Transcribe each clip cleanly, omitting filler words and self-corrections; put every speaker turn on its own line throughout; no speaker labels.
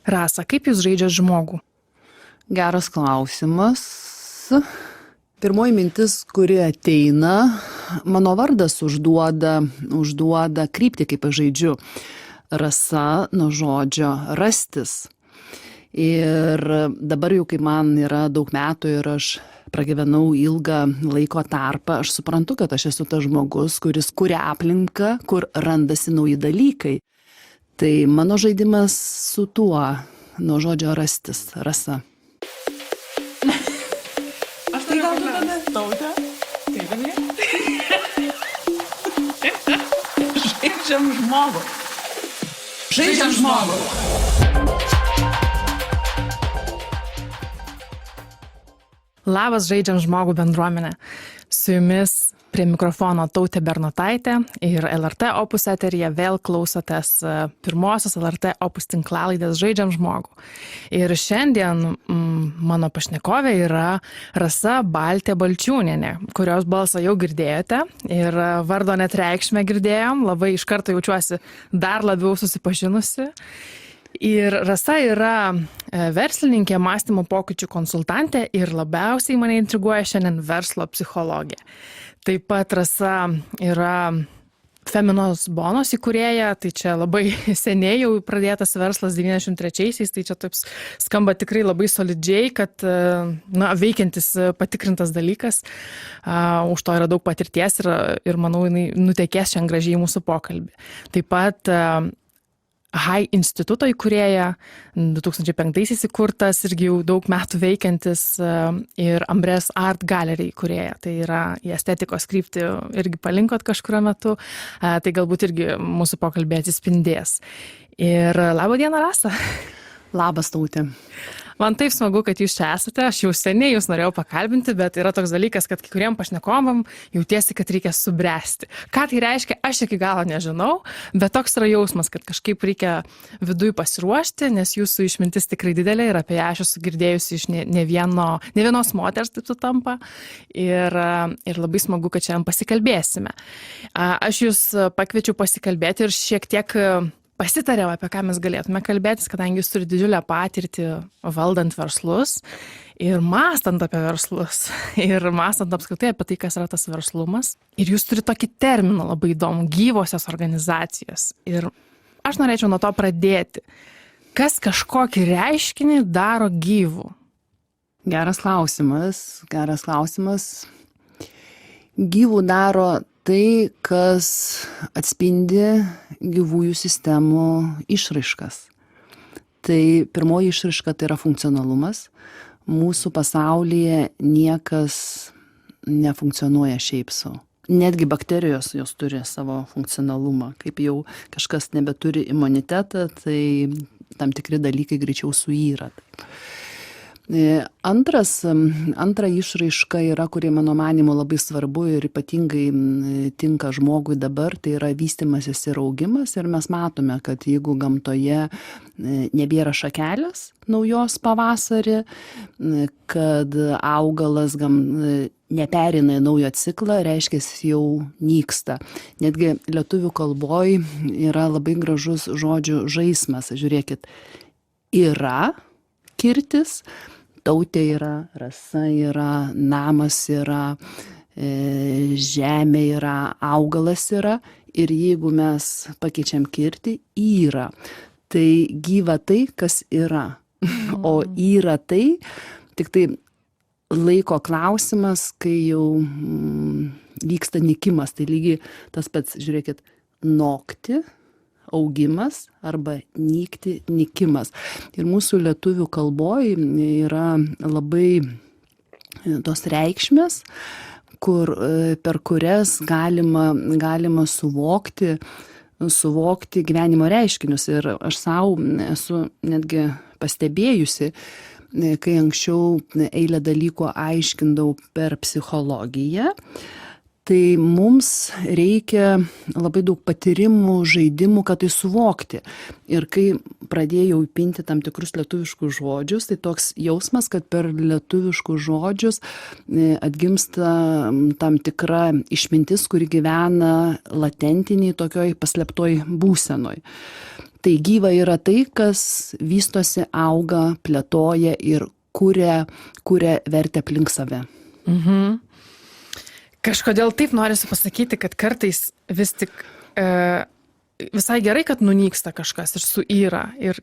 Rasa, kaip jūs žaidžiat žmogų?
Geras klausimas. Pirmoji mintis, kuri ateina, mano vardas užduoda kryptį, kaip aš žaidžiu. Rasa nuo žodžio rastis. Ir dabar jau, kai man yra daug metų ir aš pragyvenau ilgą laiko tarpą, aš suprantu, kad aš esu tas žmogus, kuris kuria aplinką, kur randasi nauji dalykai. Tai mano žaidimas su tuo, nuo žodžio rastis, rasa.
Aš tai gal duodame tautę? Taip, ne? Žaidžiam žmogų. Žaidžiam žmogų.
Labas žaidžiam žmogų bendruomenė. Su jumis prie mikrofono Tautė Bernotaitė ir LRT Opus eteryje vėl klausotės pirmosios LRT Opus tinklalaidės Žaidžiam žmogų. Ir šiandien mano pašnekovė yra Rasa Baltė Balčiūnienė, kurios balsą jau girdėjote ir vardo net reikšmę girdėjom, labai iš karto jaučiuosi dar labiau susipažinusi. Ir Rasa yra verslininkė, mąstymo pokyčių konsultantė ir labiausiai mane intriguoja šiandien verslo psichologija. Taip pat Rasa yra Feminos Bonos įkūrėja, tai čia labai seniai jau pradėtas verslas 93-aisiais, tai čia taip skamba tikrai labai solidžiai, kad veikiantis patikrintas dalykas. Už to yra daug patirties ir manau, jinai nutekės šiandien gražiai mūsų pokalbį. Taip pat HAI instituto įkūrėja, 2005-aisiais įkurtas, irgi jau daug metų veikiantis, ir Ambres Art Gallery įkūrėja. Tai yra į estetikos kryptį irgi palinkot kažkurio metu, tai galbūt irgi mūsų pokalbė atsispindės. Ir labą dieną, Rasa.
Labas, Tautė.
Man taip smagu, kad jūs čia esate, aš jau seniai jūs norėjau pakalbinti, bet yra toks dalykas, kad kai kuriem pašnekovam jautiesi, kad reikia subręsti. Ką tai reiškia, aš iki galo nežinau, bet toks yra jausmas, kad kažkaip reikia viduj pasiruošti, nes jūsų išmintis tikrai didelė ir apie ją aš esu girdėjusi iš ne vienos moters, taip sutampa. Ir labai smagu, kad šiandien pasikalbėsime. Aš jūs pakviečiau pasikalbėti ir šiek tiek pasitarėm, apie ką mes galėtume kalbėtis, kadangi jūs turite didžiulę patirtį valdant verslus ir mąstant apie verslus ir mąstant apskritai apie tai, kas yra tas verslumas. Ir jūs turite tokį terminą labai įdomų - gyvosios organizacijos. Ir aš norėčiau nuo to pradėti. Kas kažkokį reiškinį daro gyvų?
Geras klausimas. Gyvų daro tai, kas atspindi gyvųjų sistemų išraiškas. Tai pirmoji išraiška tai yra funkcionalumas. Mūsų pasaulyje niekas nefunkcionuoja šiaip sau. Netgi bakterijos jos turi savo funkcionalumą. Kaip jau kažkas nebeturi imunitetą, tai tam tikri dalykai greičiau suyra. Antra išraiška yra, kuri mano manymu labai svarbu ir ypatingai tinka žmogui dabar, tai yra vystymasis ir augimas. Ir mes matome, kad jeigu gamtoje nebėra šakelės naujos pavasarį, kad augalas neperina į naują ciklą, reiškia, jau nyksta. Netgi lietuvių kalboj yra labai gražus žodžių žaismas. Žiūrėkit, yra kirtis, Tautė yra, Rasa yra, namas yra, žemė yra, augalas yra. Ir jeigu mes pakeičiam kirtį, yra. Tai gyva tai, kas yra. O yra tai, tik tai laiko klausimas, kai jau vyksta nykimas. Tai lygiai tas pats, žiūrėkit, nokti, augimas arba nykti, nykimas. Ir mūsų lietuvių kalboj yra labai tos reikšmės, per kurias galima suvokti gyvenimo reiškinius. Ir aš savo esu netgi pastebėjusi, kai anksčiau eilę dalykų aiškindavau per psichologiją, tai mums reikia labai daug patyrimų, žaidimų, kad tai suvokti. Ir kai pradėjau įpinti tam tikrus lietuviškus žodžius, tai toks jausmas, kad per lietuviškus žodžius atgimsta tam tikra išmintis, kuri gyvena latentiniai tokioj paslėptoj būsenoj. Tai gyva yra tai, kas vystosi, auga, plėtoja ir kuria vertę aplink save.
Kažkodėl taip norisi pasakyti, kad kartais vis tik visai gerai, kad nunyksta kažkas ir suyra. Ir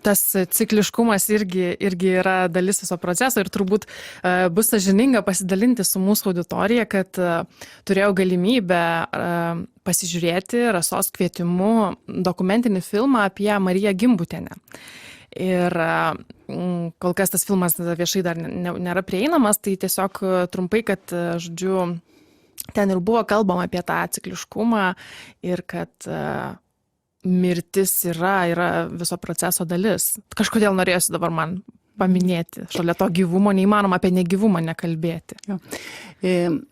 tas cikliškumas irgi yra dalis viso proceso ir turbūt bus sąžininga pasidalinti su mūsų auditorija, kad turėjau galimybę pasižiūrėti Rasos kvietimu dokumentinį filmą apie Mariją Gimbutienę. Ir kol kas tas filmas viešai dar nėra prieinamas, tai tiesiog trumpai, kad, žodžiu, ten ir buvo kalbama apie tą cikliškumą ir kad mirtis yra viso proceso dalis. Kažkodėl norėjosi dabar man paminėti. Šalia to gyvumo neįmanoma apie negyvumą nekalbėti.
Jo.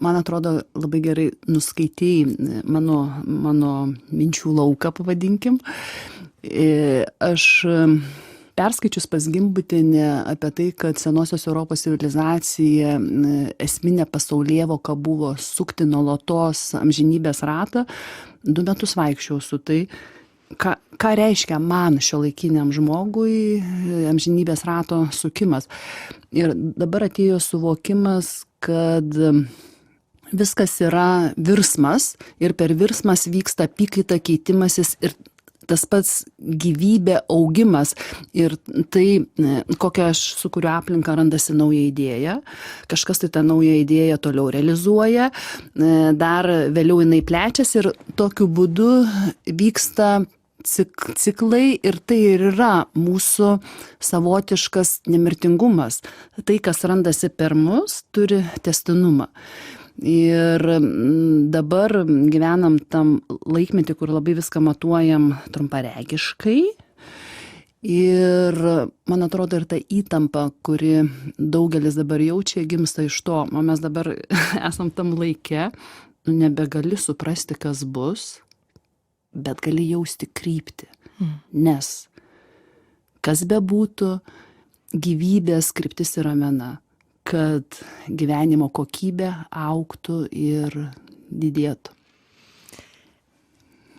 Man atrodo, labai gerai nuskaitėjai mano minčių lauką, pavadinkim. Aš perskaičius pas Gimbutienę apie tai, kad senosios Europos civilizacija esminė pasaulėvoka buvo sukti nuolatos amžinybės ratą, 2 metus vaikščiau su tai, ką reiškia man šiuolaikiniam žmogui amžinybės rato sukimas. Ir dabar atėjo suvokimas, kad viskas yra virsmas ir per virsmas vyksta apykaita, keitimasis ir tas pats gyvybė, augimas. Ir tai, kokią aš sukuriu aplinką, randasi nauja idėja. Kažkas tai tą naują idėją toliau realizuoja, dar vėliau jinai plečiasi ir tokiu būdu vyksta ciklai ir tai ir yra mūsų savotiškas nemirtingumas. Tai, kas randasi per mus, turi tęstinumą. Ir dabar gyvenam tam laikmetį, kur labai viską matuojam trumparegiškai. Ir man atrodo ir ta įtampa, kuri daugelis dabar jaučia, gimsta iš to. O mes dabar esam tam laike, nebegali suprasti, kas bus, bet gali jausti kryptį. Nes kas bebūtų, gyvybės kryptis yra viena. Kad gyvenimo kokybė augtų ir didėtų.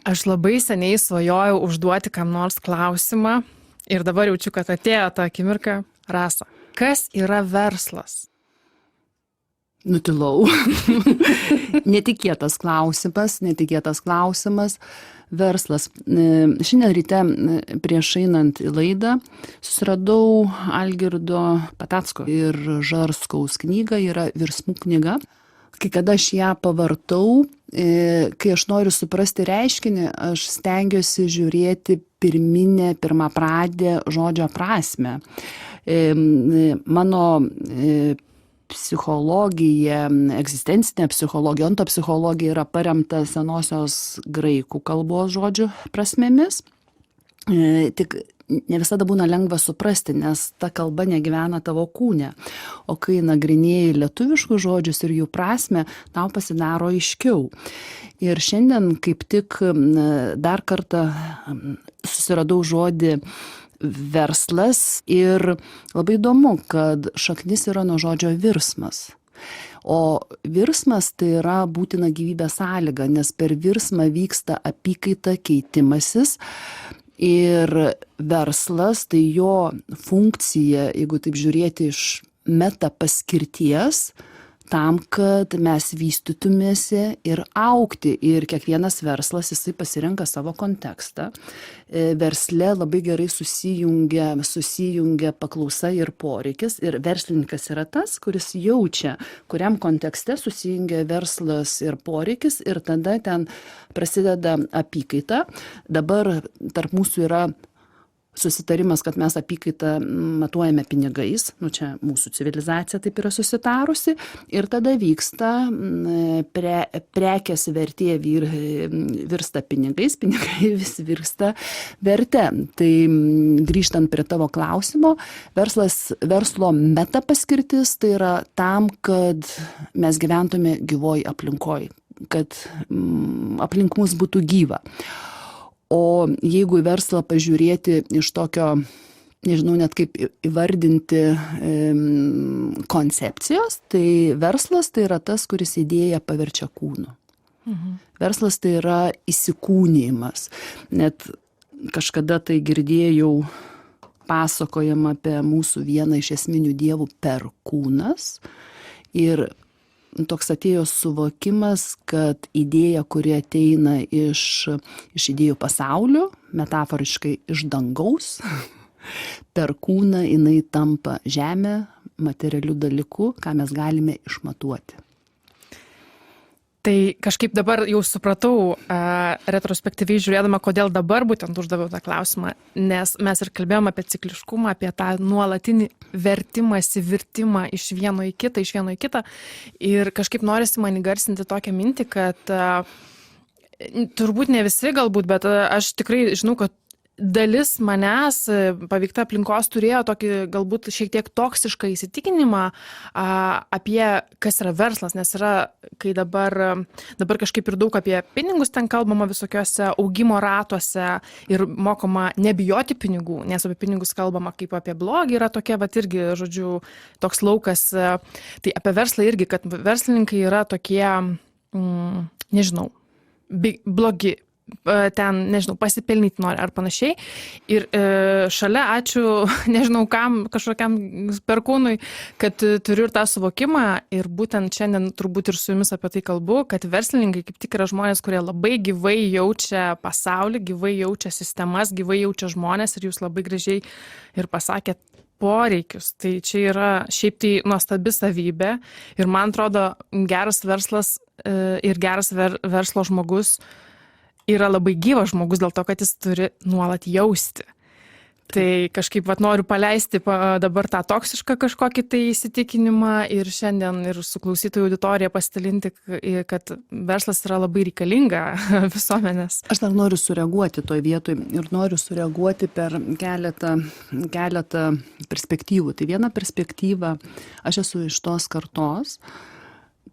Aš labai seniai svajojau užduoti kam nors klausimą ir dabar jaučiu, kad atėjo ta akimirka. Rasa, kas yra verslas?
Nutilau. Netikėtas klausimas. Verslas. Šiandien ryte prieš einant į laidą susiradau Algirdo Patacko ir Žarskaus knygą, yra virsmų knyga. Kai kada aš ją pavartau, kai aš noriu suprasti reiškinį, aš stengiuosi žiūrėti pirmapradę žodžio prasmę. Mano psichologija, egzistencinė psichologija, ontopsichologija yra paremta senosios graikų kalbos žodžių prasmėmis. Tik ne visada būna lengva suprasti, nes ta kalba negyvena tavo kūne. O kai nagrinėjai lietuviškus žodžius ir jų prasmę, tau pasidaro aiškiau. Ir šiandien kaip tik dar kartą susiradau žodį verslas ir labai įdomu, kad šaknis yra nuo žodžio virsmas. O virsmas tai yra būtina gyvybės sąlyga, nes per virsmą vyksta apykaita, keitimasis ir verslas tai jo funkcija, jeigu taip žiūrėti iš meta paskirties, tam, kad mes vystytumėsi ir augti. Ir kiekvienas verslas, jisai pasirenka savo kontekstą. Versle labai gerai susijungia paklausa ir poreikis. Ir verslininkas yra tas, kuris jaučia, kuriam kontekste susijungia verslas ir poreikis. Ir tada ten prasideda apykaita. Dabar tarp mūsų yra susitarimas, kad mes apykaitą matuojame pinigais, čia mūsų civilizacija taip yra susitarusi, ir tada vyksta prekės vertė virsta pinigais, pinigai vis virsta verte. Tai grįžtant prie tavo klausimo, verslo meta paskirtis tai yra tam, kad mes gyventume gyvoj aplinkoj, kad aplink mus būtų gyva. O jeigu į verslą pažiūrėti iš tokio, nežinau net kaip įvardinti koncepcijos, tai verslas tai yra tas, kuris idėją paverčia kūnu. Verslas tai yra įsikūnijimas. Net kažkada tai girdėjau pasakojama apie mūsų vieną iš esminių dievų Perkūnas. Ir toks atėjo suvokimas, kad idėja, kuri ateina iš idėjų pasaulio, metaforiškai iš dangaus, Perkūną jinai tampa žemė, materialių dalykų, ką mes galime išmatuoti.
Tai kažkaip dabar jau supratau, retrospektyviai žiūrėdama, kodėl dabar būtent uždaviau tą klausimą, nes mes ir kalbėjom apie cikliškumą, apie tą nuolatinį vertimąsi, virtimą iš vieno į kitą. Ir kažkaip norisi man įgarsinti tokią mintį, kad turbūt ne visi galbūt, bet aš tikrai žinau, kad dalis manęs paveikta aplinkos turėjo tokį galbūt šiek tiek toksišką įsitikinimą apie kas yra verslas, nes yra, kai dabar kažkaip ir daug apie pinigus ten kalbama visokiuose augimo ratuose ir mokoma nebijoti pinigų, nes apie pinigus kalbama kaip apie blogį, yra tokia, vat irgi, žodžiu, toks laukas. Tai apie verslą irgi, kad verslininkai yra tokie, nežinau, blogi, ten, nežinau, pasipelnyti nori ar panašiai. Ir šalia, ačiū, nežinau kam, kažkokiam Perkūnui, kad turiu ir tą suvokimą ir būtent šiandien turbūt ir su jumis apie tai kalbu, kad verslininkai kaip tik yra žmonės, kurie labai gyvai jaučia pasaulį, gyvai jaučia sistemas, gyvai jaučia žmonės ir jūs labai gražiai ir pasakėt poreikius. Tai čia yra šiaip tai nuostabi savybė ir man atrodo geras verslas ir geras verslo žmogus yra labai gyvas žmogus dėl to, kad jis turi nuolat jausti. Tai kažkaip noriu paleisti dabar tą toksišką kažkokį tai įsitikinimą ir šiandien ir su klausytojų auditorija pasidalinti, kad verslas yra labai reikalinga visuomenės.
Aš dar noriu sureaguoti toj vietoj ir noriu sureaguoti per keletą perspektyvų. Tai viena perspektyva, aš esu iš tos kartos,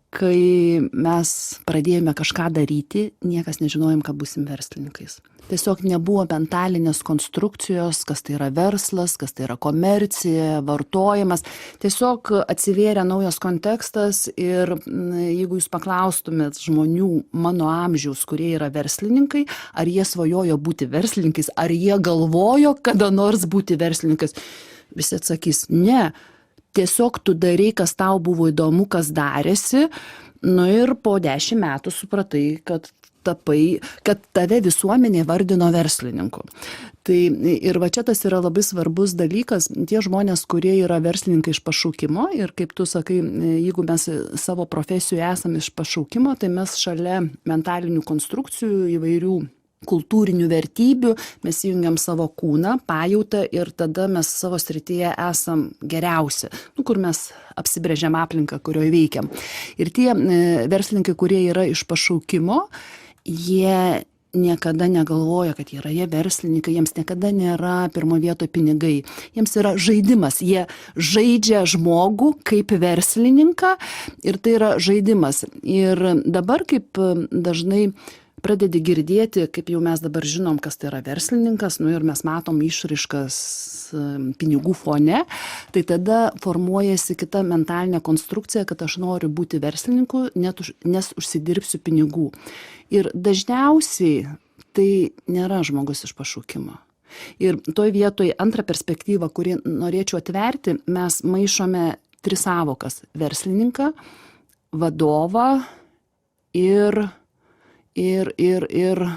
kai mes pradėjome kažką daryti, niekas nežinojom, kad būsim verslininkais. Tiesiog nebuvo mentalinės konstrukcijos, kas tai yra verslas, kas tai yra komercija, vartojimas. Tiesiog atsivėrė naujas kontekstas ir jeigu jūs paklaustumėt žmonių mano amžiaus, kurie yra verslininkai, ar jie svajojo būti verslininkais, ar jie galvojo kada nors būti verslininkais, visi atsakys, ne. Tiesiog tu darai, kas tau buvo įdomu, kas darėsi, ir po 10 metų supratai, kad tave visuomenė vardino verslininku. Tai ir va čia tas yra labai svarbus dalykas, tie žmonės, kurie yra verslininkai iš pašaukimo ir kaip tu sakai, jeigu mes savo profesijoje esame iš pašaukimo, tai mes šalia mentalinių konstrukcijų įvairių kultūrinių vertybių, mes įjungiam savo kūną, pajautą ir tada mes savo srityje esam geriausi, kur mes apsibrėžiam aplinką, kurioje veikiam. Ir tie verslininkai, kurie yra iš pašaukimo, jie niekada negalvoja, kad jie verslininkai, jiems niekada nėra pirmo vietoje pinigai. Jiems yra žaidimas, jie žaidžia žmogų kaip verslininką ir tai yra žaidimas. Ir dabar kaip dažnai pradedi girdėti, kaip jau mes dabar žinom, kas tai yra verslininkas, ir mes matom išraiškas pinigų fone, tai tada formuojasi kita mentalinė konstrukcija, kad aš noriu būti verslininku, nes užsidirbsiu pinigų. Ir dažniausiai tai nėra žmogus iš pašaukimo. Ir toj vietoj antrą perspektyvą, kurį norėčiau atverti, mes maišome 3 savokas – verslininką, vadovą ir
lyderį?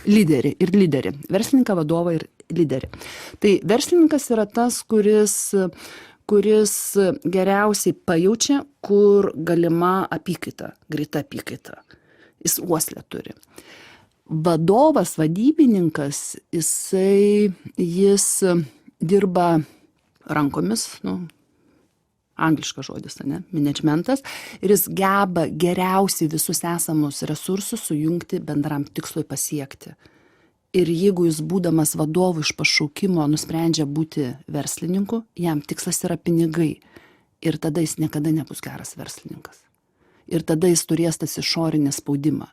Lyderį. Verslininką, vadovą ir lyderį. Tai verslininkas yra tas, kuris geriausiai pajaučia, kur galima apykaita, greita apykaita. Jis uoslę turi. Vadovas, vadybininkas, jis dirba rankomis, angliškas žodis, managementas, ir jis geba geriausiai visus esamus resursus sujungti bendram tikslui pasiekti. Ir jeigu jis būdamas vadovu iš pašaukimo nusprendžia būti verslininku, jam tikslas yra pinigai. Ir tada jis niekada nebus geras verslininkas. Ir tada jis turės tas išorinį spaudimą.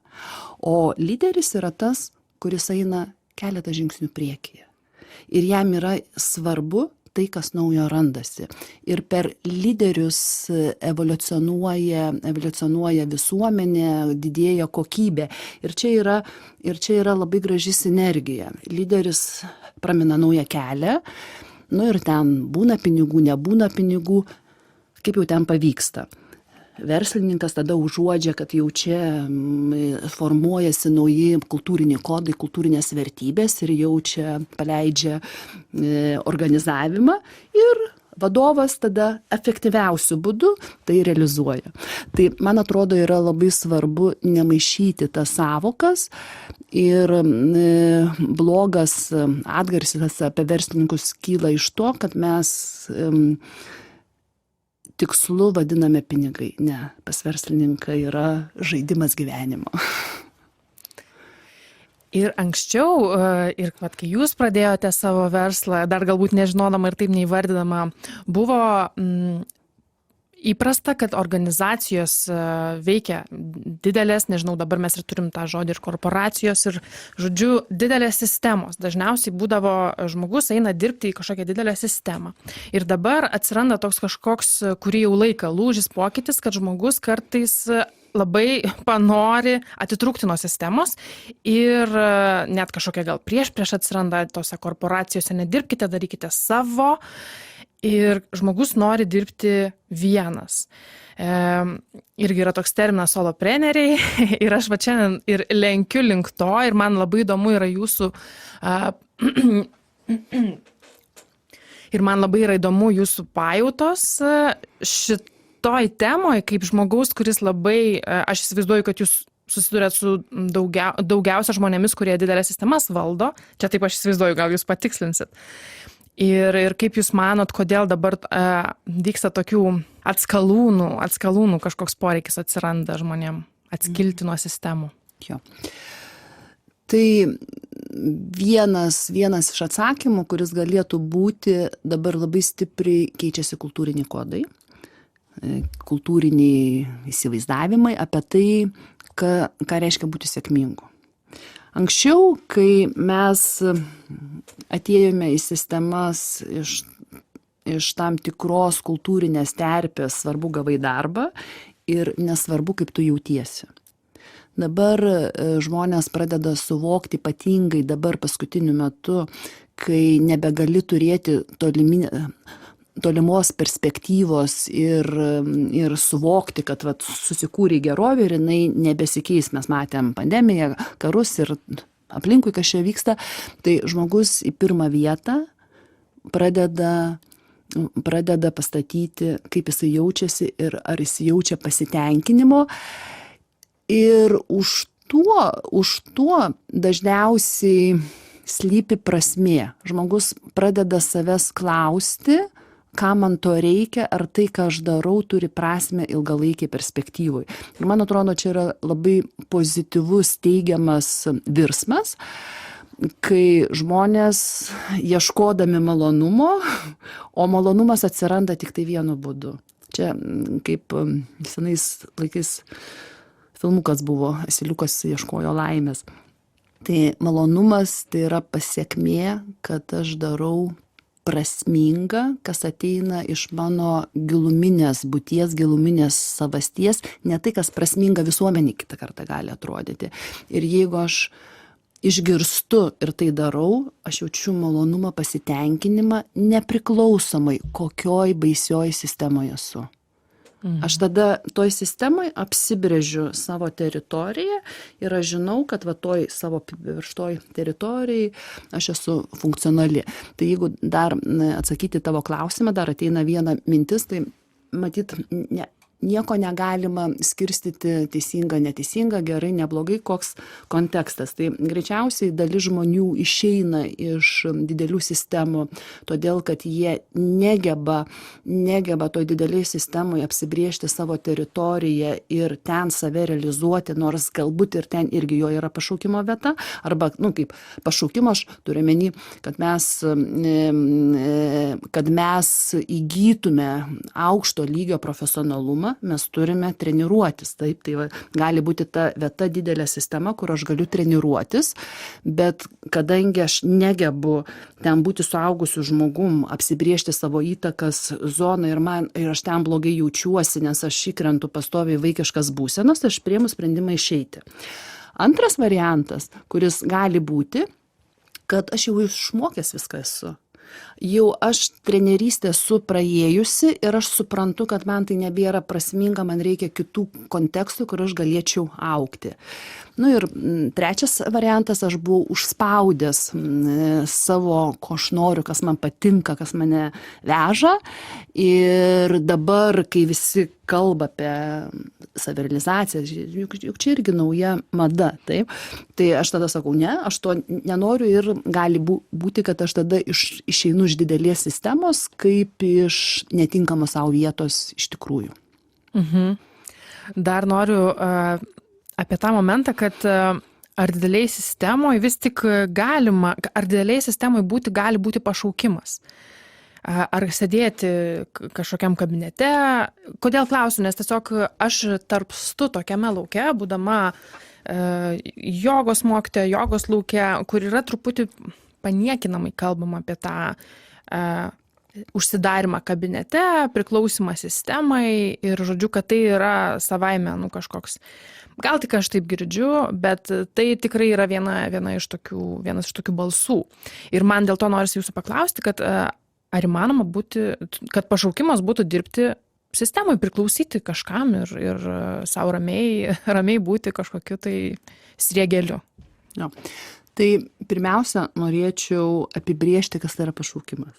O lyderis yra tas, kuris eina keletą žingsnių priekyje. Ir jam yra svarbu tai, kas naujo randasi. Ir per lyderius evoliucionuoja visuomenė, didėja kokybė. Ir čia yra labai graži sinergija. Lyderis pramina naują kelią, ir ten būna pinigų, nebūna pinigų, kaip jau ten pavyksta. Verslininkas tada užuodžia, kad jau čia formuojasi nauji kultūriniai kodai, kultūrinės vertybės ir jau čia paleidžia organizavimą ir vadovas tada efektyviausiu būdu tai realizuoja. Tai, man atrodo, yra labai svarbu nemaišyti tas savokas ir blogas atgarsis apie verslininkus kyla iš to, kad mes tikslu vadiname pinigai. Ne, pas verslininką yra žaidimas gyvenimo.
Ir anksčiau, ir kai jūs pradėjote savo verslą, dar galbūt nežinodama ir taip neįvardydama, buvo įprasta, kad organizacijos veikia didelės, nežinau, dabar mes ir turim tą žodį ir korporacijos, ir, žodžiu, didelės sistemos. Dažniausiai būdavo žmogus eina dirbti į kažkokią didelę sistemą. Ir dabar atsiranda toks kažkoks, kurį jau laiką lūžis pokytis, kad žmogus kartais labai panori atitrūkti nuo sistemos ir net kažkokia gal prieš atsiranda tose korporacijose, nedirbkite, darykite savo. Ir žmogus nori dirbti vienas. Irgi yra toks terminas solopreneriai ir aš va šiandien ir lenkiu link to ir man labai įdomu yra jūsų ir man labai yra įdomu jūsų pajautos šitoj temoj kaip žmogaus, kuris labai, aš įsivaizduoju, kad jūs susidurėt su daugiausia žmonėmis, kurie didelės sistemas valdo. Čia taip aš įsivaizduoju, gal jūs patikslinsit. Ir kaip jūs manot, kodėl dabar vyksta tokių atskalūnų kažkoks poreikis atsiranda žmonėm atskilti nuo sistemų?
Jo. Tai vienas iš atsakymų, kuris galėtų būti, dabar labai stipriai keičiasi kultūriniai kodai, kultūriniai įsivaizdavimai apie tai, ką reiškia būti sėkmingu. Anksčiau, kai mes atėjome į sistemas iš tam tikros kultūrinės terpės, svarbu gavai darbą ir nesvarbu, kaip tu jautiesi. Dabar žmonės pradeda suvokti ypatingai dabar paskutiniu metu, kai nebegali turėti tolimos perspektyvos ir suvokti, kad susikūrė gerovė ir jinai nebesikeis. Mes matėm pandemiją, karus ir aplinkui, kas čia vyksta. Tai žmogus į pirmą vietą pradeda pastatyti, kaip jisai jaučiasi ir ar jis jaučia pasitenkinimo. Ir už tuo dažniausiai slypi prasmė. Žmogus pradeda savęs klausti, ką man to reikia, ar tai, ką aš darau, turi prasmę ilgalaikiai perspektyvoj. Ir man atrodo, čia yra labai pozityvus, teigiamas virsmas, kai žmonės ieškodami malonumo, o malonumas atsiranda tik tai vienu būdu. Čia kaip senais laikais filmukas buvo, asiliukas ieškojo laimės. Tai malonumas tai yra pasekmė, kad aš darau prasminga, kas ateina iš mano giluminės būties, giluminės savasties, ne tai, kas prasminga visuomenį kitą kartą gali atrodyti. Ir jeigu aš išgirstu ir tai darau, aš jaučiu malonumą, pasitenkinimą, nepriklausomai kokioj baisioj sistemoje esu. Aš tada toj sistemoj apsibrėžiu savo teritoriją ir aš žinau, kad toj savo apibrėžtoj teritorijai aš esu funkcionali. Tai jeigu dar atsakyti tavo klausimą, dar ateina viena mintis, tai matyt, nieko negalima skirstyti teisinga, neteisinga, gerai, neblogai, koks kontekstas. Tai greičiausiai dalis žmonių išeina iš didelių sistemų, todėl kad jie negeba toj dideliai sistemoje apsibriežti savo teritoriją ir ten save realizuoti, nors galbūt ir ten irgi jo yra pašaukimo vieta, arba, kaip pašaukimo aš turiu omeny, kad mes įgytume aukšto lygio profesionalumą, sistemą mes turime treniruotis. Taip, tai gali būti ta vieta didelė sistema, kur aš galiu treniruotis, bet kadangi aš negebu ten būti suaugusiu žmogum, apsibriežti savo įtakas zoną ir aš ten blogai jaučiuosi, nes aš įkrentu pastoviai vaikiškas būsenas, aš priimu sprendimą išeiti. Antras variantas, kuris gali būti, kad aš jau išmokęs viską esu. Jau aš trenerystę esu praėjusi ir aš suprantu, kad man tai nebėra prasminga, man reikia kitų kontekstų, kur aš galėčiau augti. Nu ir trečias variantas, aš buvau užspaudęs savo, ko aš noriu, kas man patinka, kas mane veža. Ir dabar, kai visi kalba apie savirealizaciją, juk čia irgi nauja mada, taip? Tai aš tada sakau, ne, aš to nenoriu ir gali būti, kad aš tada išeinu iš didelės sistemos, kaip iš netinkamos savo vietos iš tikrųjų.
Dar noriu apie tą momentą, kad ar dideliai sistemoje vis tik galima, ar dideliai sistemoje gali būti pašaukimas. Ar sėdėti kažkokiam kabinete. Kodėl klausiu, nes tiesiog aš tarpstu tokiame lauke, būdama jogos mokytoja, jogos lauke, kur yra truputį paniekinamai kalbama apie tą užsidarimą kabinete, priklausimą sistemai ir žodžiu, kad tai yra savaime kažkoks. Gal tik aš taip girdžiu, bet tai tikrai yra vienas iš tokių balsų. Ir man dėl to norisi jūsų paklausti, kad ar įmanoma būti, kad pašaukimas būtų dirbti sistemai, priklausyti kažkam ir savo ramiai būti kažkokiu tai sriegeliu.
Jo. Tai pirmiausia, norėčiau apibriežti, kas tai yra pašaukimas.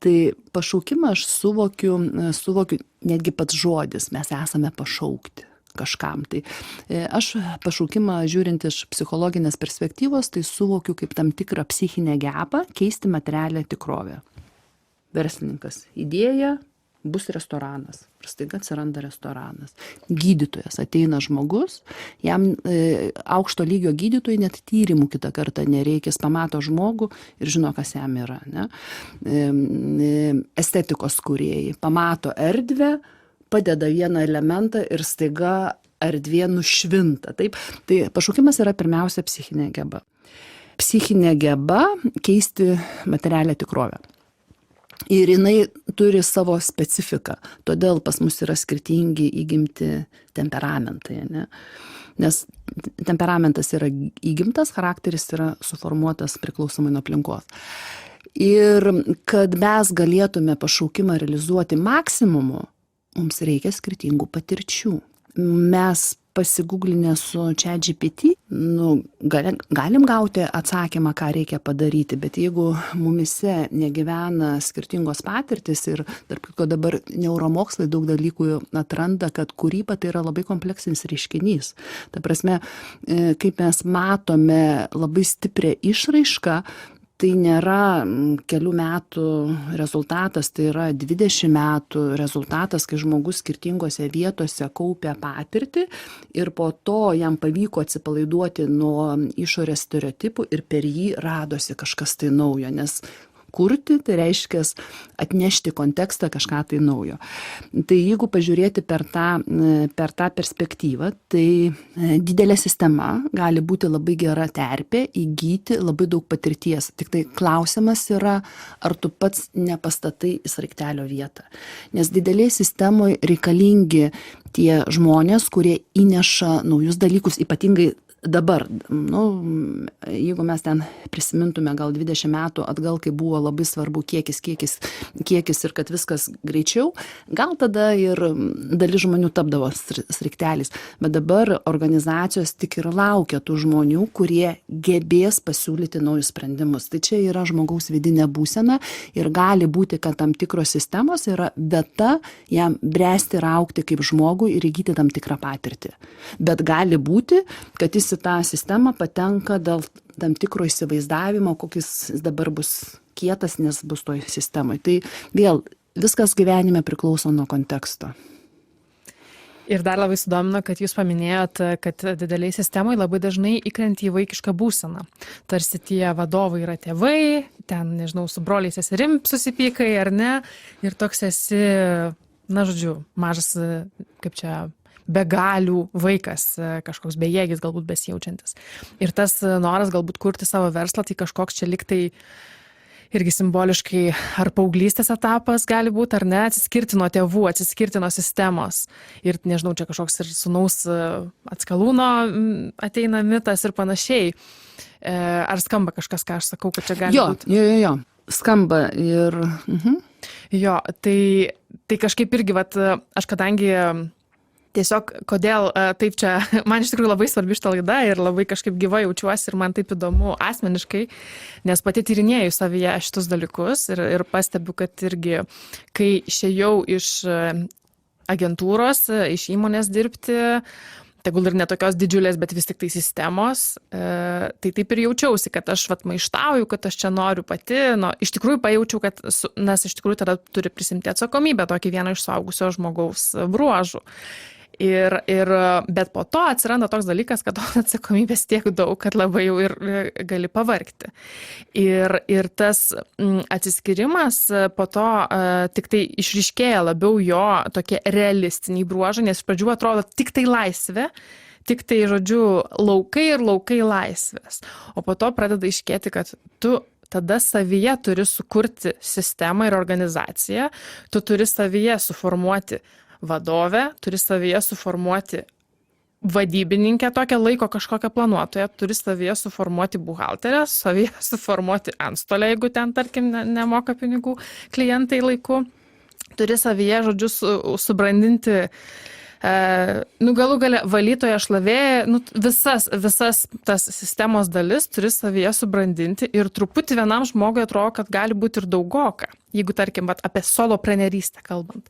Tai pašaukimą aš suvokiu netgi pats žodis, mes esame pašaukti kažkam. Tai aš pašaukimą žiūrint iš psichologinės perspektyvos, tai suvokiu kaip tam tikrą psichinę gebą keisti materialią tikrovę. Verslininkas idėja, bus restoranas. Staiga atsiranda restoranas. Gydytojas, ateina žmogus, jam aukšto lygio gydytojai net tyrimų kitą kartą nereikia, jis pamato žmogų ir žino, kas jam yra. Ne? Estetikos kūrėjai pamato erdvę, padeda vieną elementą ir staiga erdvė nušvinta. Taip? Tai pašaukimas yra pirmiausia psichinė geba. Psichinė geba keisti materialią tikrovę. Ir jinai turi savo specifiką, todėl pas mus yra skirtingi įgimti temperamentai. Ne? Nes temperamentas yra įgimtas, charakteris yra suformuotas priklausomai nuo aplinkos. Ir kad mes galėtume pašaukimą realizuoti maksimumu, mums reikia skirtingų patirčių. Mes pasiguglinę su ChatGPT, galim gauti atsakymą, ką reikia padaryti, bet jeigu mumise negyvena skirtingos patirtis ir tarp kitko dabar neuromokslai daug dalykų atranda, kad kūryba tai yra labai kompleksinis reiškinys. Ta prasme, kaip mes matome labai stiprią išraišką, tai nėra kelių metų rezultatas, tai yra 20 metų rezultatas, kai žmogus skirtingose vietose kaupia patirtį ir po to jam pavyko atsipalaiduoti nuo išorės stereotipų ir per jį radosi kažkas tai naujo, nes kurti, tai reiškia atnešti kontekstą kažką tai naujo. Tai jeigu pažiūrėti per tą perspektyvą, tai didelė sistema gali būti labai gera terpė įgyti labai daug patirties. Tik tai klausimas yra, ar tu pats nepastatai į sraigtelio vietą. Nes didelėje sistemoje reikalingi tie žmonės, kurie įneša naujus dalykus, ypatingai dabar, jeigu mes ten prisimintume gal 20 metų atgal, kai buvo labai svarbu kiekis ir kad viskas greičiau, gal tada ir dalis žmonių tapdavo sraigteliais. Bet dabar organizacijos tik ir laukia tų žmonių, kurie gebės pasiūlyti naujus sprendimus. Tai čia yra žmogaus vidinė būsena ir gali būti, kad tam tikros sistemos yra vieta jam bręsti ir augti kaip žmogui ir įgyti tam tikrą patirtį. Bet gali būti, kad jis į tą sistemą patenka dėl tam tikro įsivaizdavimo, kokis dabar bus kietas, nes bus toj sistemoje. Tai vėl viskas gyvenime priklauso nuo konteksto.
Ir dar labai sudomino, kad jūs paminėjot, kad dideliai sistemoje labai dažnai įkrenti į vaikišką būseną. Tarsi tie vadovai yra tėvai, ten, nežinau, su broliais seserim susipykai ar ne, ir toks esi na, žodžiu, mažas, kaip čia, begalių vaikas, kažkoks bejėgis, galbūt besijaučiantis. Ir tas noras galbūt kurti savo verslą, tai kažkoks čia liktai irgi simboliškai ar paauglystės etapas gali būti, ar ne, atsiskirti nuo tėvų, atsiskirti nuo sistemos. Ir nežinau, čia kažkoks ir sūnaus atskalūno ateina mitas ir panašiai. Ar skamba kažkas, ką aš sakau, kad čia gali būti?
Jo. Skamba ir...
Jo, tai kažkaip irgi, vat, aš kadangi tiesiog, kodėl taip čia, man iš tikrųjų labai svarbi šita laida ir labai kažkaip gyvai jaučiuosi ir man taip įdomu asmeniškai, nes pati tyrinėju savyje šitus dalykus ir pastebiu, kad irgi, kai išėjau iš agentūros, iš įmonės dirbti, tegul ir netokios didžiulės, bet vis tik tai sistemos, tai taip ir jaučiausi, kad aš maištauju, kad aš čia noriu pati, iš tikrųjų pajaučiau, kad, nes iš tikrųjų tada turi prisimti atsakomybę, tokį vieną iš suaugusio žmogaus bruožų. Bet po to atsiranda toks dalykas, kad tos atsakomybės tiek daug, kad labai jau ir gali pavargti. Ir tas atsiskyrimas po to tik tai išryškėja labiau jo tokie realistiniai bruožai, nes iš pradžių atrodo tik tai laisvė, tik tai, žodžiu, laukai laisvės. O po to pradeda iškėti, kad tu tada savyje turi sukurti sistemą ir organizaciją, tu turi savyje suformuoti vadovę, turi savyje suformuoti vadybininkę tokią laiko kažkokią planuotoją, turi savyje suformuoti buhalterę, savyje suformuoti antstolę, jeigu ten, tarkim, nemoka pinigų klientai laiku, turi savyje, žodžiu, subrandinti, galų gale valytoja, šlavėja, visas tas sistemos dalis turi savyje subrandinti ir truputį vienam žmogui atrodo, kad gali būti ir daugoka, jeigu, tarkim, apie soloprenerystę kalbant.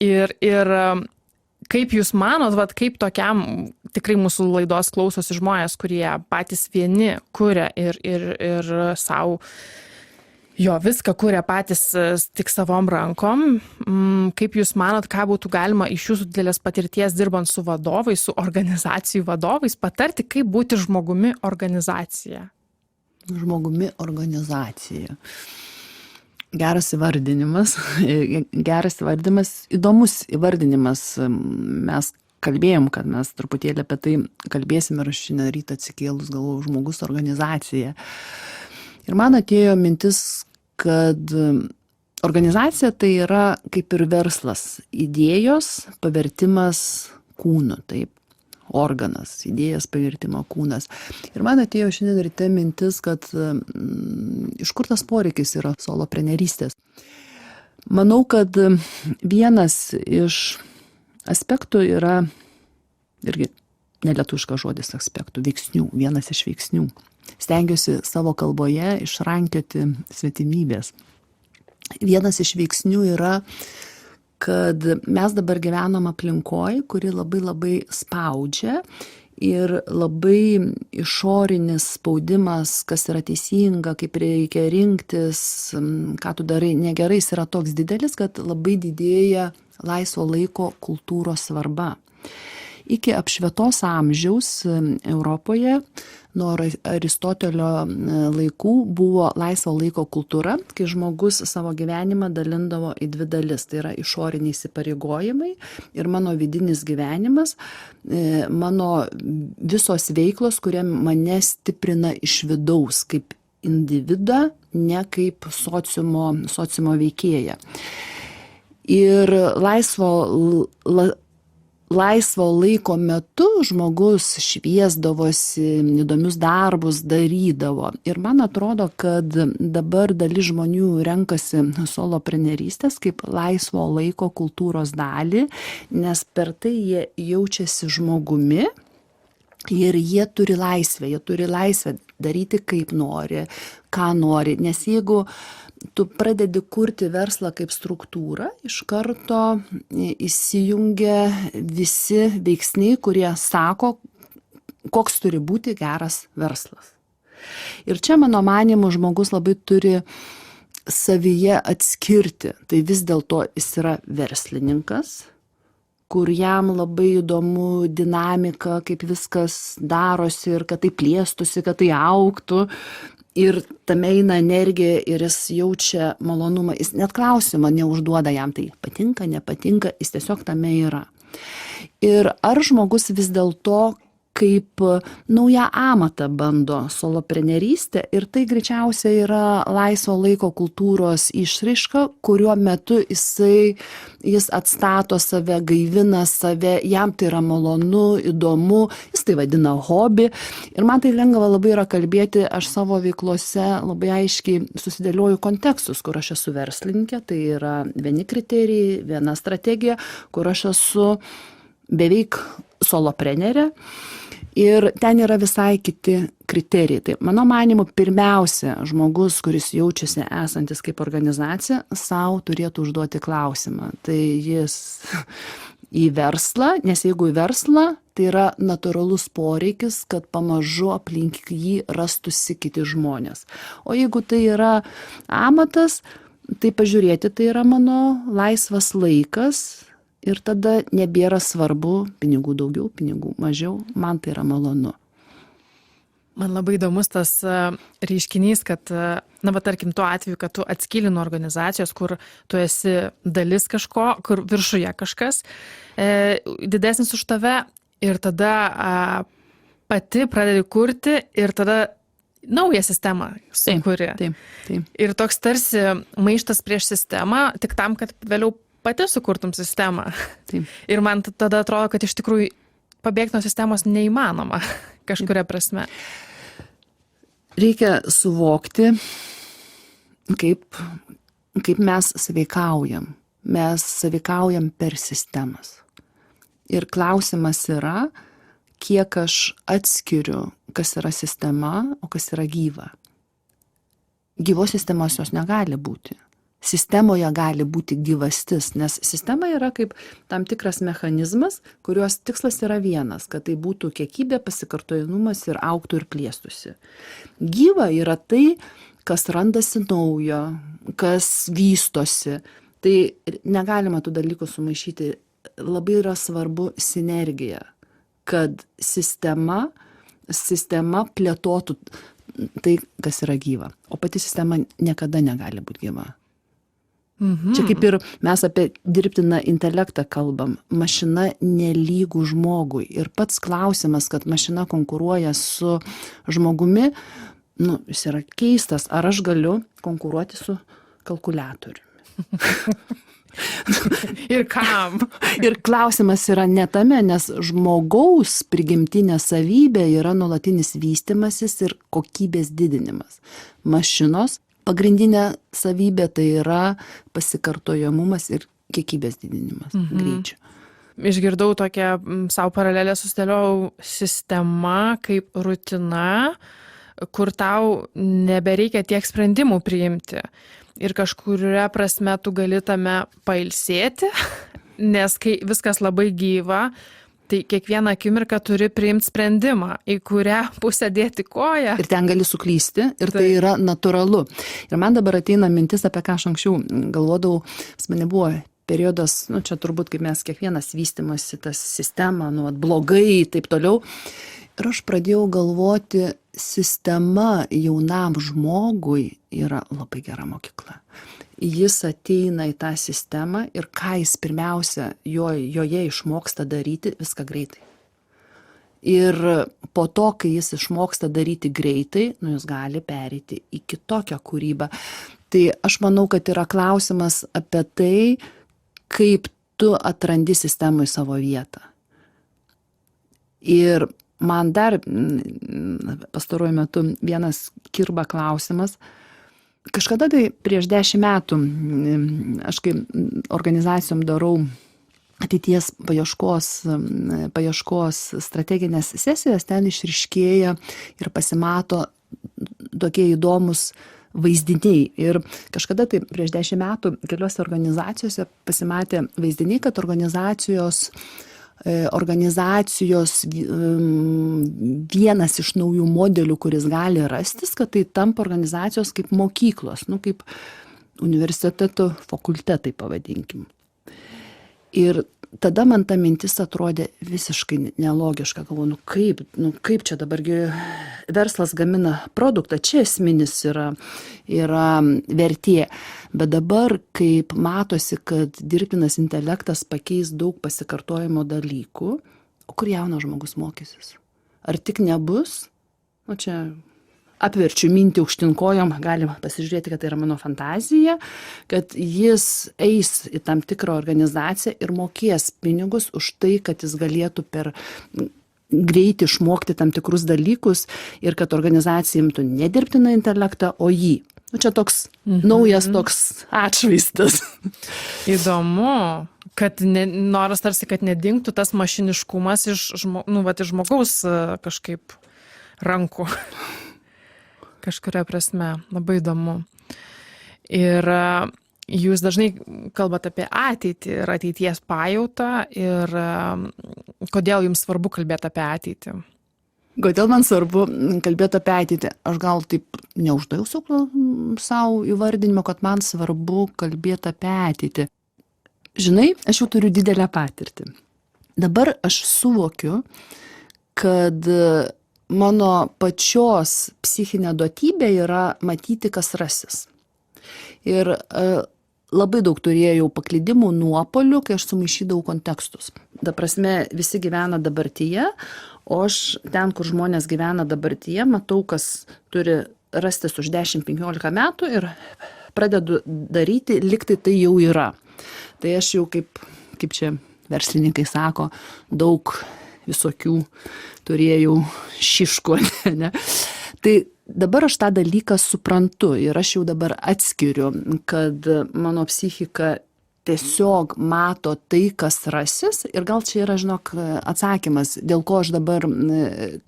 Ir kaip jūs manot, kaip tokiam, tikrai mūsų laidos klausosi žmonės, kurie patys vieni kuria ir savo, viską kuria patys tik savom rankom, kaip jūs manot, ką būtų galima iš jūsų didelės patirties dirbant su vadovais, su organizacijų vadovais, patarti, kaip būti žmogumi organizacija?
Žmogumi organizacija. Geras įvardinimas, įdomus įvardinimas. Mes kalbėjom, kad mes truputėlį apie tai kalbėsim ir aš šiandien rytą atsikėlus galvoju žmogus organizacija. Ir man atėjo mintis, kad organizacija tai yra kaip ir verslas, idėjos pavertimas kūnu, taip. Organas, idėjas pavirtimo kūnas. Ir man atėjo šiandien ryte mintis, kad iš kur tas poreikis yra soloprenerystės. Manau, kad vienas iš aspektų yra, irgi nelietuviškas žodis aspektų, veiksnių, vienas iš veiksnių. Stengiuosi savo kalboje išrankioti svetimybės. Vienas iš veiksnių yra, kad mes dabar gyvenam aplinkoj, kuri labai spaudžia ir labai išorinis spaudimas, kas yra teisinga, kaip reikia rinktis, ką tu darai negerai, yra toks didelis, kad labai didėja laisvo laiko kultūros svarba. Iki apšvietos amžiaus Europoje nuo Aristotelio laikų buvo laisvo laiko kultūra, kai žmogus savo gyvenimą dalindavo į dvi dalis. Tai yra išoriniai įsipareigojimai ir mano vidinis gyvenimas, mano visos veiklos, kurie mane stiprina iš vidaus kaip individą, ne kaip sociumo veikėją. Ir laisvo laiko metu žmogus šviesdavosi, įdomius darbus darydavo. Ir man atrodo, kad dabar dalis žmonių renkasi soloprenerystės kaip laisvo laiko kultūros dalį, nes per tai jie jaučiasi žmogumi ir jie turi laisvę daryti kaip nori, ką nori. Nes jeigu tu pradedi kurti verslą kaip struktūrą, iš karto įsijungia visi veiksniai, kurie sako, koks turi būti geras verslas. Ir čia, mano manymu, žmogus labai turi savyje atskirti. Tai vis dėlto jis yra verslininkas, kur jam labai įdomu dinamika, kaip viskas darosi ir kad tai plėstųsi, kad tai augtų. Ir tame eina energija ir jis jaučia malonumą. Jis net klausimą neužduoda jam, tai patinka, nepatinka, jis tiesiog tame yra. Ir ar žmogus vis dėlto kaip naują amatą bando soloprenerystę ir tai greičiausiai yra laisvo laiko kultūros išraiška, kuriuo metu jis atstato save, gaivina save, jam tai yra malonu, įdomu, jis tai vadina hobi. Ir man tai lengva labai yra kalbėti, aš savo veiklose labai aiškiai susidėlioju kontekstus, kur aš esu verslininkė, tai yra vieni kriterijai, viena strategija, kur aš esu beveik soloprenerė. Ir ten yra visai kiti kriterijai. Tai mano manymu, pirmiausia, žmogus, kuris jaučiasi esantis kaip organizacija, savo turėtų užduoti klausimą. Tai jis į verslą, nes jeigu į verslą, tai yra natūralus poreikis, kad pamažu aplink jį rastųsi kiti žmonės. O jeigu tai yra amatas, tai pažiūrėti, tai yra mano laisvas laikas. Ir tada nebėra svarbu pinigų daugiau, pinigų mažiau, man tai yra malonu.
Man labai įdomus tas reiškinys, kad, tarkim, tuo atveju, kad tu atskyli nuo organizacijos, kur tu esi dalis kažko, kur viršuje kažkas didesnis už tave ir tada pati pradedi kurti ir tada naują sistemą sukuri.
Taip.
Ir toks tarsi maištas prieš sistemą, tik tam, kad vėliau pati sukurtum sistemą.
Taip.
Ir man tada atrodo, kad iš tikrųjų pabėgti nuo sistemos neįmanoma kažkuria prasme.
Reikia suvokti, kaip mes sąveikaujam. Mes sąveikaujam per sistemas. Ir klausimas yra, kiek aš atskiriu, kas yra sistema, o kas yra gyva. Gyvos sistemos jos negali būti. Sistemoje gali būti gyvastis, nes sistema yra kaip tam tikras mechanizmas, kurios tikslas yra vienas, kad tai būtų kiekybė, pasikartojinumas ir augtų ir plėstųsi. Gyva yra tai, kas randasi naujo, kas vystosi. Tai negalima tų dalykų sumaišyti. Labai yra svarbu sinergija, kad sistema plėtotų tai, kas yra gyva. O pati sistema niekada negali būti gyva. Čia kaip ir mes apie dirbtiną intelektą kalbam. Mašina nelygų žmogui. Ir pats klausimas, kad mašina konkuruoja su žmogumi, jis yra keistas. Ar aš galiu konkuruoti su kalkuliatoriumi?
Ir kam?
Ir klausimas yra ne tame, nes žmogaus prigimtinė savybė yra nuolatinis vystymasis ir kokybės didinimas. Mašinos pagrindinė savybė tai yra pasikartojamumas ir kiekybės didinimas greičio.
Išgirdau tokią savo paralelę, susidėliojau sistema kaip rutina, kur tau nebereikia tiek sprendimų priimti. Ir kažkuria prasme tu gali tame pailsėti, nes kai viskas labai gyva, tai kiekvieną akimirką turi priimti sprendimą, į kurią pusę dėti koją.
Ir ten gali suklysti, ir tai yra natūralu. Ir man dabar ateina mintis, apie ką aš anksčiau galvodavau, pas mane buvo periodas, čia turbūt kaip mes kiekvienas vystimosi tas sistema, blogai, taip toliau. Ir aš pradėjau galvoti, sistema jaunam žmogui yra labai gera mokykla. Jis ateina į tą sistemą ir ką jis pirmiausia joje išmoksta daryti, viską greitai. Ir po to, kai jis išmoksta daryti greitai, jis gali pereiti į kitokią kūrybą. Tai aš manau, kad yra klausimas apie tai, kaip tu atrandi sistemui savo vietą. Ir man dar pastaruoju metu vienas kirba klausimas. Kažkada tai prieš 10 metų aš kai organizacijom darau ateities paieškos strateginės sesijas, ten išryškėja ir pasimato tokie įdomus vaizdiniai. Ir kažkada tai prieš 10 metų keliose organizacijose pasimatė vaizdiniai, kad organizacijos vienas iš naujų modelių, kuris gali rastis, kad tai tampa organizacijos kaip mokyklos, kaip universiteto fakultetai pavadinkim. Ir tada man ta mintis atrodė visiškai nelogiška. Galvoju, kaip čia dabargi verslas gamina produktą, čia esminis yra vertė. Bet dabar, kaip matosi, kad dirbtinas intelektas pakeis daug pasikartojimo dalykų, o kur jaunas žmogus mokysis? Ar tik nebus? O čia apverčiu mintį aukštinkojom, galima pasižiūrėti, kad tai yra mano fantazija, kad jis eis į tam tikrą organizaciją ir mokės pinigus už tai, kad jis galėtų per greit išmokti tam tikrus dalykus ir kad organizacija imtų ne dirbtiną intelektą, o jį. Čia toks naujas toks atšvaistas.
Įdomu, kad noras tarsi, kad nedingtų tas mašiniškumas iš žmogaus kažkaip rankų. Kažkuria prasme, labai įdomu. Ir jūs dažnai kalbate apie ateitį ir ateities pajautą ir kodėl jums svarbu kalbėti apie ateitį?
Kodėl man svarbu kalbėti apie ateitį? Aš gal taip neuždaviau savo įvardinimo, kad man svarbu kalbėti apie ateitį. Žinai, aš jau turiu didelę patirtį. Dabar aš suvokiu, kad mano pačios psichinė duotybė yra matyti, kas rasis. Ir labai daug turėjau paklydimų, nuopolių, kai aš sumaišydavau kontekstus. Ta prasme, visi gyvena dabartyje, o aš ten, kur žmonės gyvena dabartyje, matau, kas turi rastis už 10-15 metų ir pradedu daryti, liktai tai jau yra. Tai aš jau kaip čia verslininkai sako, daug visokių turėjau šiškų, ne? Tai dabar aš tą dalyką suprantu ir aš jau dabar atskiriu, kad mano psichika tiesiog mato tai, kas rasis ir gal čia yra, žinok, atsakymas, dėl ko aš dabar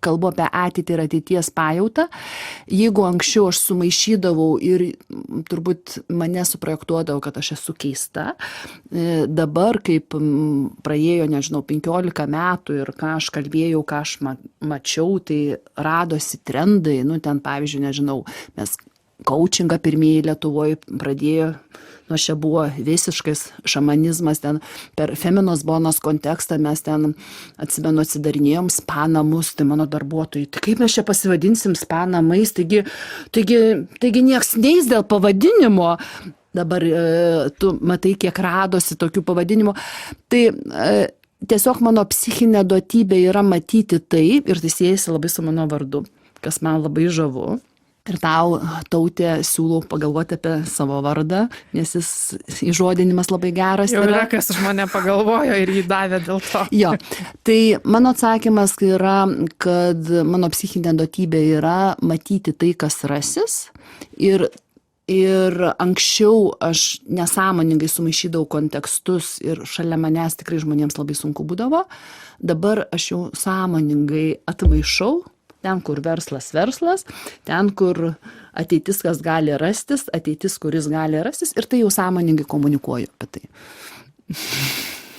kalbu apie ateitį ir ateities pajautą. Jeigu anksčiau aš sumaišydavau ir turbūt mane suprojektuodavau, kad aš esu keista, dabar kaip praėjo, 15 metų ir ką aš kalbėjau, ką aš mačiau, tai radosi trendai, ten pavyzdžiui, mes coachingą pirmieji Lietuvoje pradėjo, čia buvo visiškas šamanizmas, ten per Feminos Bonos kontekstą mes ten, atsimenu, atsidarinėjom spa namus, tai mano darbuotojai, tai kaip mes čia pasivadinsim spa namais, taigi nieks neis dėl pavadinimo. Dabar tu matai, kiek radosi tokių pavadinimų. Tai tiesiog mano psichinė duotybė yra matyti taip ir tai siejasi labai su mano vardu, kas man labai žavu. Ir tau, Tautė, siūlau pagalvoti apie savo vardą, nes jis įžodinimas labai geras.
Jau yra, kas už mane pagalvojo ir jį davė dėl to.
Jo, tai mano atsakymas yra, kad mano psichinė duotybė yra matyti tai, kas rasis. Ir anksčiau aš nesąmoningai sumaišydavau kontekstus ir šalia manęs tikrai žmonėms labai sunku būdavo. Dabar aš jau sąmoningai atmaišau. Ten, kur verslas, ten, kur ateitis, kas gali rastis, ateitis, kuris gali rastis, ir tai jau sąmoningai komunikuoju apie tai.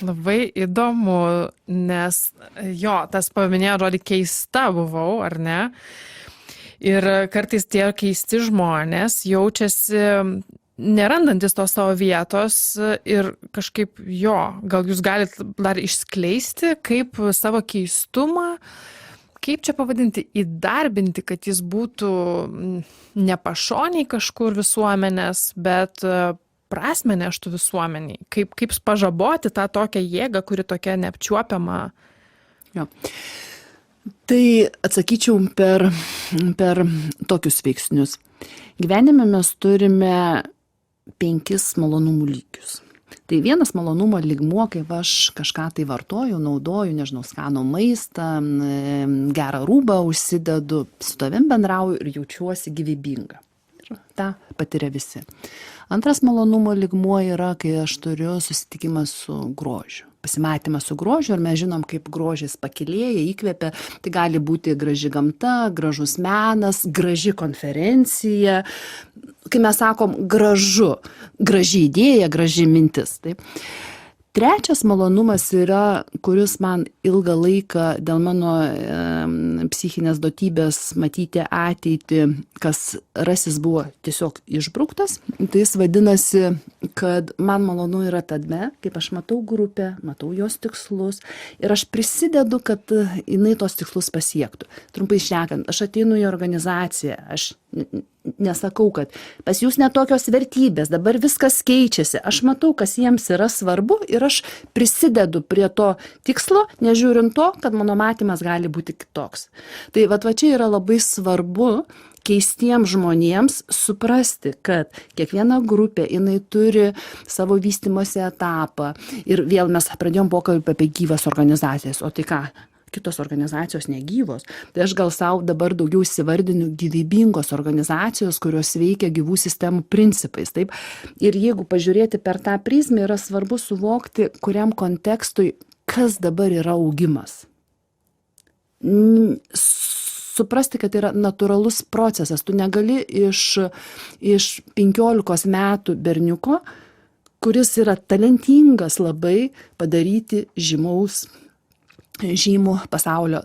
Labai įdomu, nes tas paminėjo žodį keista buvau, ar ne? Ir kartais tie keisti žmonės jaučiasi nerandantis tos savo vietos ir kažkaip gal jūs galite dar išskleisti, kaip savo keistumą, kaip čia pavadinti, įdarbinti, kad jis būtų nepašoniai kažkur visuomenės, bet prasmę neštų visuomeniai. Kaip pažaboti tą tokią jėgą, kuri tokia neapčiuopiama.
Jo. Tai atsakyčiau per tokius veiksnius. Gyvenime mes turime 5 malonumų lygius. Tai vienas malonumo lygmuo, kaip aš kažką tai vartoju, naudoju, skanų maistą, gerą rūbą užsidedu, su tavim bendrauju ir jaučiuosi gyvybinga. Ir tą patiria visi. Antras malonumo lygmuo yra, kai aš turiu susitikimą su grožiu. Pasimatymą su grožiu ir mes žinom, kaip grožis pakilėja, įkvepia. Tai gali būti graži gamta, gražus menas, graži konferencija. Kai mes sakom gražu, graži idėja, graži mintis. Taip. trečias malonumas yra, kuris man ilgą laiką dėl mano psichinės duotybės matyti ateitį, kas rasis buvo tiesiog išbrauktas. Tai jis vadinasi, kad man malonu yra tame, kaip aš matau grupę, matau jos tikslus ir aš prisidedu, kad jinai tos tikslus pasiektų. Trumpai šnekant, aš ateinu į organizaciją, aš nesakau, kad pas jūs netokios vertybės, dabar viskas keičiasi. Aš matau, kas jiems yra svarbu ir aš prisidedu prie to tikslo, nežiūrint to, kad mano matymas gali būti kitoks. Tai va čia yra labai svarbu keistiems žmonėms suprasti, kad kiekviena grupė, jinai turi savo vystymosi etapą. Ir vėl mes pradėjom pokalbį apie gyvas organizacijas. O tai ką? Kitos organizacijos negyvos. Tai aš gal savo dabar daugiau įsivardiniu gyvybingos organizacijos, kurios veikia gyvų sistemų principais. Taip? Ir jeigu pažiūrėti per tą prizmę, yra svarbu suvokti, kuriam kontekstui, kas dabar yra augimas. Suprasti, kad yra natūralus procesas. Tu negali iš 15 metų berniuko, kuris yra talentingas labai, padaryti žymų pasaulio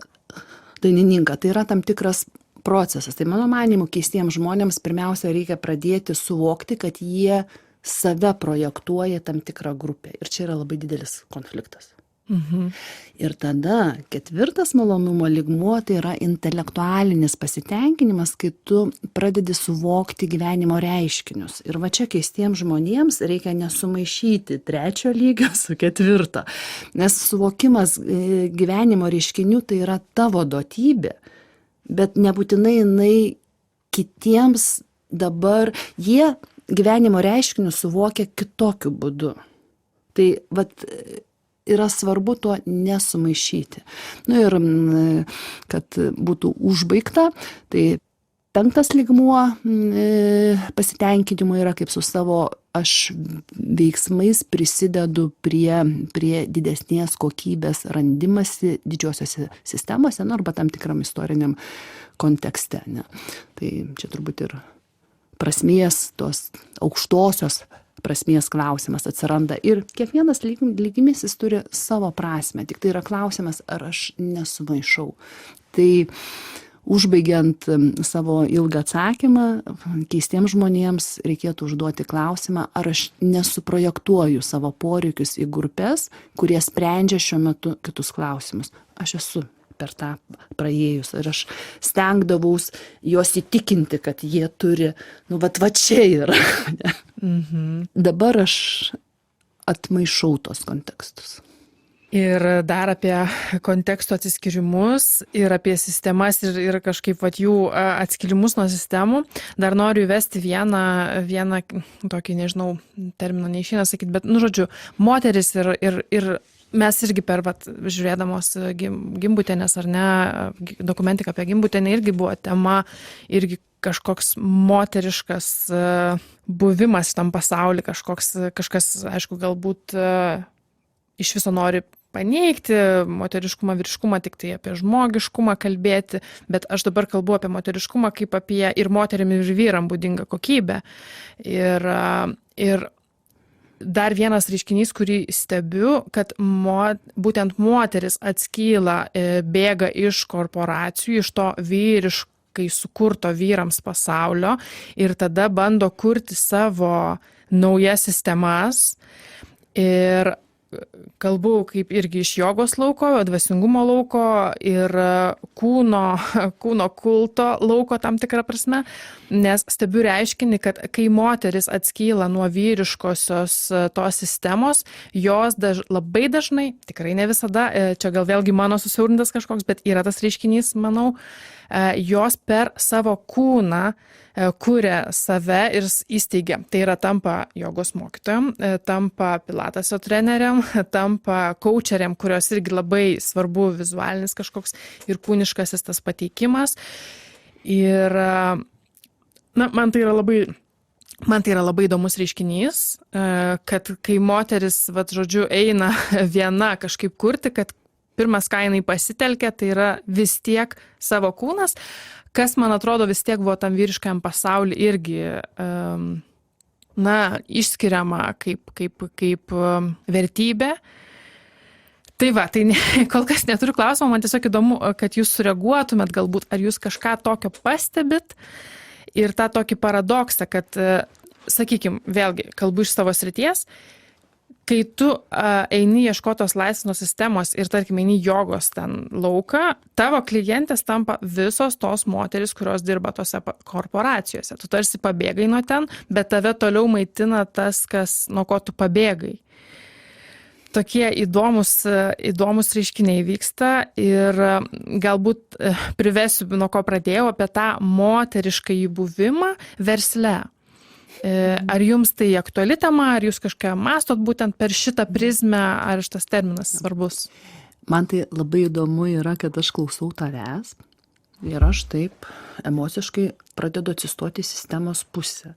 dainininką. Tai yra tam tikras procesas. Tai mano manymu, keistiems žmonėms pirmiausia reikia pradėti suvokti, kad jie save projektuoja tam tikrą grupę. Ir čia yra labai didelis konfliktas. Ir tada ketvirtas malonumo lygmuo tai yra intelektualinis pasitenkinimas, kai tu pradedi suvokti gyvenimo reiškinius. Ir va čia keistiems žmonėms reikia nesumaišyti trečio lygio su ketvirto. Nes suvokimas gyvenimo reiškinių tai yra tavo duotybė, bet nebūtinai jinai kitiems dabar, jie gyvenimo reiškinius suvokia kitokiu būdu. Tai vat yra svarbu to nesumaišyti. Ir kad būtų užbaigta, tai penktas lygmuo pasitenkinimo yra kaip su savo aš veiksmais prisidedu prie didesnės kokybės randimasi didžiosiose sistemose, arba tam tikram istoriniam kontekste. Ne? Tai čia turbūt ir prasmės, tos aukštosios prasmės klausimas atsiranda. Ir kiekvienas lygimis jis turi savo prasmę. Tik tai yra klausimas, ar aš nesumaišau. Tai užbaigiant savo ilgą atsakymą, keistiems žmonėms reikėtų užduoti klausimą, ar aš nesuprojektuoju savo poreikius į grupės, kurie sprendžia šiuo metu kitus klausimus. Aš esu per tą praėjus ir aš stengdavaus juos įtikinti, kad jie turi, va čia yra. Dabar aš atmaišau tos kontekstus.
Ir dar apie konteksto atsiskyrimus ir apie sistemas ir kažkaip jų atskirimus nuo sistemų. Dar noriu įvesti vieną tokį, nežinau, terminą neišeina sakyti, bet, žodžiu, moteris ir mes irgi žiūrėdamos Gimbutienės ar ne, dokumentiką apie Gimbutienę irgi buvo tema, irgi kažkoks moteriškas buvimas tam pasauly, kažkas, aišku, galbūt iš viso nori paneigti moteriškumą, vyriškumą, tik tai apie žmogiškumą kalbėti, bet aš dabar kalbu apie moteriškumą kaip apie ir moterim ir vyram būdingą kokybę. Ir dar vienas reiškinys, kurį stebiu, kad būtent moteris atskyla, bėga iš korporacijų, iš to vyriškai sukurto vyrams pasaulio ir tada bando kurti savo naujas sistemas. Ir kalbu kaip irgi iš jogos lauko, dvasingumo lauko ir kūno kulto lauko tam tikrą prasme, nes stebiu reiškinį, kad kai moteris atskyla nuo vyriškosios tos sistemos, jos labai dažnai, tikrai ne visada, čia gal vėlgi mano susiaurintas kažkoks, bet yra tas reiškinys, manau, jos per savo kūną kuria save ir įsteigia. Tai yra tampa jogos mokytojom, tampa pilateso treneriam, tampa coacheriam, kurios irgi labai svarbu vizualinis kažkoks ir kūniškasis tas pateikimas. Ir man tai yra labai įdomus reiškinys, kad kai moteris, eina viena kažkaip kurti, kad pirmas, ką jinai pasitelkia, tai yra vis tiek savo kūnas, kas, man atrodo, vis tiek buvo tam vyriškajam pasauliu irgi išskiriama kaip vertybė. Tai va, tai kol kas neturiu klausimą, man tiesiog įdomu, kad jūs sureaguotumėt galbūt, ar jūs kažką tokio pastebit ir tą tokį paradoksą, kad, sakykime, vėlgi, kalbu iš savo srities, kai tu eini ieškotos laisvės sistemos ir, tarkim, eini jogos ten lauką, tavo klientės tampa visos tos moteris, kurios dirba tose korporacijose. Tu tarsi pabėgai nuo ten, bet tave toliau maitina tas, nuo ko tu pabėgai. Tokie įdomus reiškiniai vyksta ir galbūt privesiu, nuo ko pradėjau, apie tą moterišką įbuvimą versle. Ar jums tai aktuali tema, ar jūs kažką mąstot būtent per šitą prizmę, ar šitas terminas svarbus?
Man tai labai įdomu yra, kad aš klausau tavęs ir aš taip emociškai pradedu atsistoti į sistemos pusę.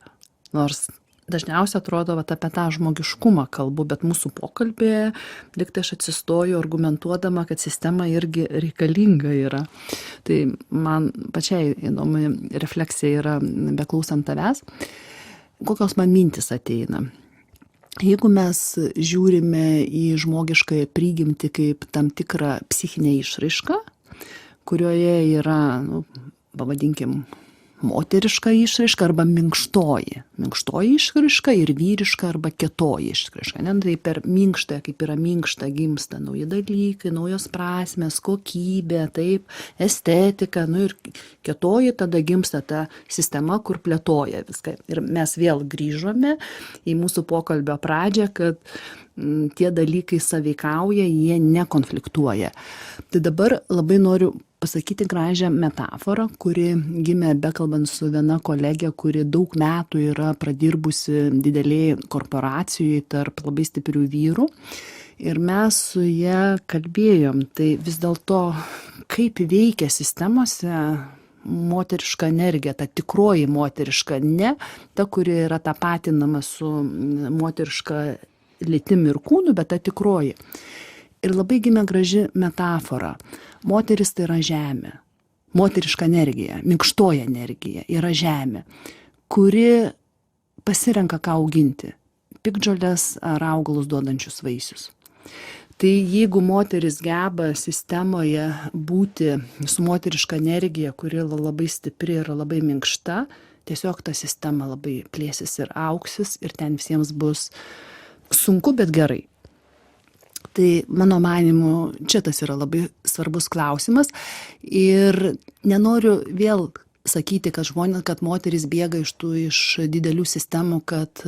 Nors dažniausiai atrodo, apie tą žmogiškumą kalbu, bet mūsų pokalbėje liktai aš atsistoju argumentuodama, kad sistema irgi reikalinga yra. Tai man pačiai įdomi refleksija yra beklausant tavęs. Kokios man mintis ateina? Jeigu mes žiūrime į žmogiškąją prigimtį kaip tam tikrą psichinę išraišką, kurioje yra, pavadinkim, moteriška išraiška arba minkštoji išraiška ir vyriška arba kietoji išraiška. Tai per minkštą, kaip yra minkšta, gimsta nauji dalykai, naujos prasmės, kokybė, taip, estetika, ir kietoji tada gimsta ta sistema, kur plėtoja viską. Ir mes vėl grįžome į mūsų pokalbio pradžią, kad tie dalykai sąveikauja, jie nekonfliktuoja. Tai dabar labai noriu pasakyti gražią metaforą, kuri gimė bekalbant su viena kolegė, kuri daug metų yra pradirbusi didelėje korporacijoje tarp labai stiprių vyrų. Ir mes su ja kalbėjom, tai vis dėlto kaip veikia sistemose moteriška energija, ta tikroji moteriška, ne ta, kuri yra tapatinama su moteriška lytim ir kūnu, bet ta tikroji. Ir labai gimė graži metafora. Moteris tai yra žemė. Moteriška energija, minkštoji energija yra žemė, kuri pasirenka ką auginti. Piktžoles ar augalus duodančius vaisius. Tai jeigu moteris geba sistemoje būti su moteriška energija, kuri labai stipri ir labai minkšta, tiesiog ta sistema labai plėsis ir augsis ir ten visiems bus sunku, bet gerai. Tai mano manymu, čia tas yra labai svarbus klausimas ir nenoriu vėl sakyti, kad moteris bėga iš didelių sistemų, kad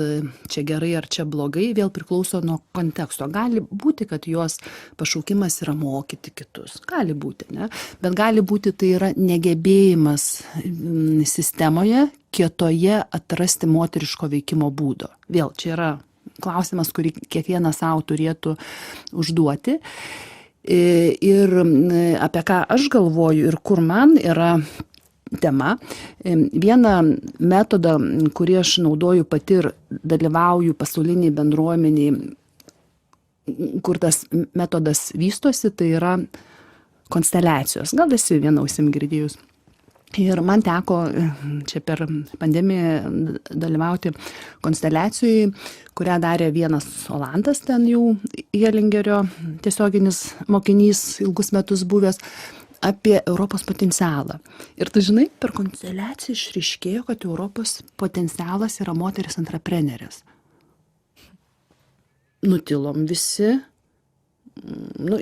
čia gerai ar čia blogai, vėl priklauso nuo konteksto. Gali būti, kad jos pašaukimas yra mokyti kitus. Gali būti, ne? Bet gali būti tai yra negebėjimas sistemoje, kietoje atrasti moteriško veikimo būdo. Vėl čia yra klausimas, kurį kiekvienas savo turėtų užduoti. Ir apie ką aš galvoju ir kur man yra tema. Vieną metodą, kurį aš naudoju pati ir dalyvauju pasauliniai bendruomeniai, kur tas metodas vystosi, tai yra konsteliacijos. Gal esi viena ausim girdėjus. Ir man teko čia per pandemiją dalyvauti konsteliacijai, kurią darė vienas Olandas, ten jau Helingerio tiesioginis mokinys ilgus metus buvęs, apie Europos potencialą. Ir tu žinai, per konsteliaciją išryškėjo, kad Europos potencialas yra moteris antreprenerės. Nutilom visi,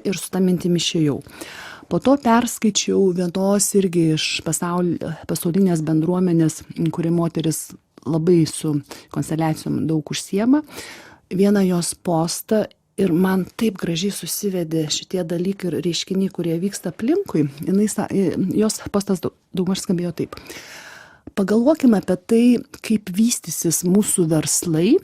ir su tą mintimi išėjau. Po to perskaičiau vienos irgi iš pasaulinės bendruomenės, kuri moteris labai su konsteliacijom daug užsiema, vieną jos postą ir man taip gražiai susivedė šitie dalykai ir reiškiniai, kurie vyksta aplinkui. Jos postas daugmaž skambėjo taip. Pagalvokime apie tai, kaip vystysis mūsų verslai.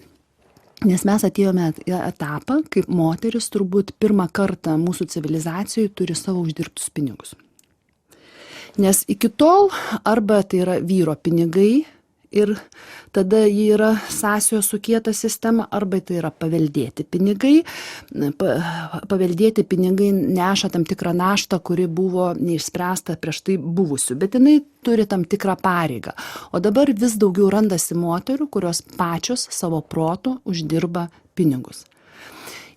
Nes mes atėjome į etapą, kaip moteris turbūt pirmą kartą mūsų civilizacijoje turi savo uždirbtus pinigus. Nes iki tol arba tai yra vyro pinigai ir tada ji yra sąsajo su kieta sistema, arba tai yra paveldėti pinigai. Paveldėti pinigai neša tam tikrą naštą, kuri buvo neišspręsta prieš tai buvusių, bet jinai turi tam tikrą pareigą. O dabar vis daugiau randasi moterų, kurios pačios savo protu uždirba pinigus.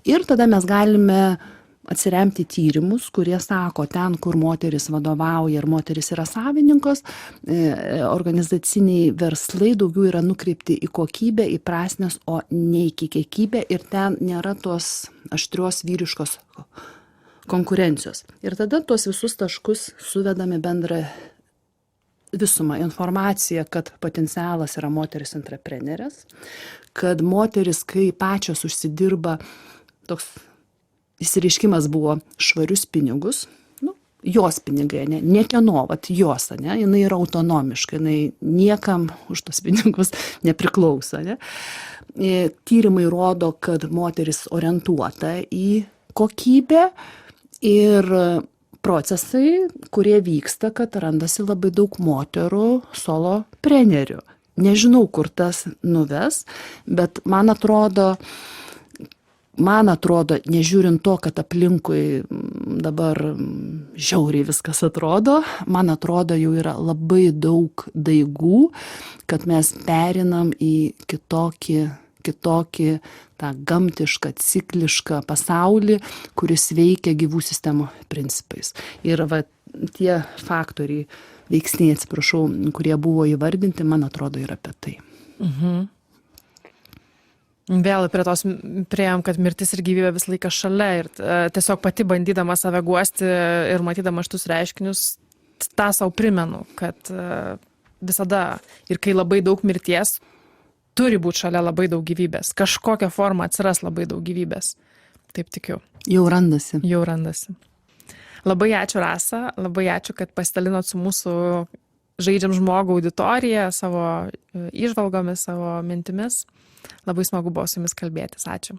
Ir tada mes galime atsiremti tyrimus, kurie sako, ten, kur moteris vadovauja ir moteris yra savininkos, organizaciniai verslai daugiau yra nukreipti į kokybę, į prasmes, o ne į kiekybę, ir ten nėra tos aštrios vyriškos konkurencijos. Ir tada tuos visus taškus suvedame bendrą visumą, informaciją, kad potencialas yra moteris entreprenerės, kad moteris, kai pačios užsidirba, toks įsireiškimas buvo švarius pinigus, jos pinigai, ne kieno, vat jos, jinai yra autonomiška, jinai niekam už tos pinigus nepriklauso. Tyrimai rodo, kad moteris orientuota į kokybę ir procesai, kurie vyksta, kad randasi labai daug moterų soloprenerių. Nežinau, kur tas nuves, bet man atrodo, nežiūrint to, kad aplinkui dabar žiauriai viskas atrodo, man atrodo, jau yra labai daug daigų, kad mes perinam į kitokį tą gamtišką, ciklišką pasaulį, kuris veikia gyvų sistemų principais. Ir tie faktoriai, veiksniai, atsiprašau, kurie buvo įvardinti, man atrodo, yra apie tai.
Vėl prie tos priėjom, kad mirtis ir gyvybė visą laiką šalia, ir tiesiog pati bandydama save guosti ir matydama šitus reiškinius, tą savo primenu, kad visada, ir kai labai daug mirties, turi būti šalia labai daug gyvybės. Kažkokią formą atsiras labai daug gyvybės. Taip tikiu.
Jau randasi.
Labai ačiū, Rasa, labai ačiū, kad pasidalinot su mūsų Žaidžiam žmogų auditorija savo įžvalgomis, savo mintimis. Labai smagu buvo su jumis kalbėtis. Ačiū.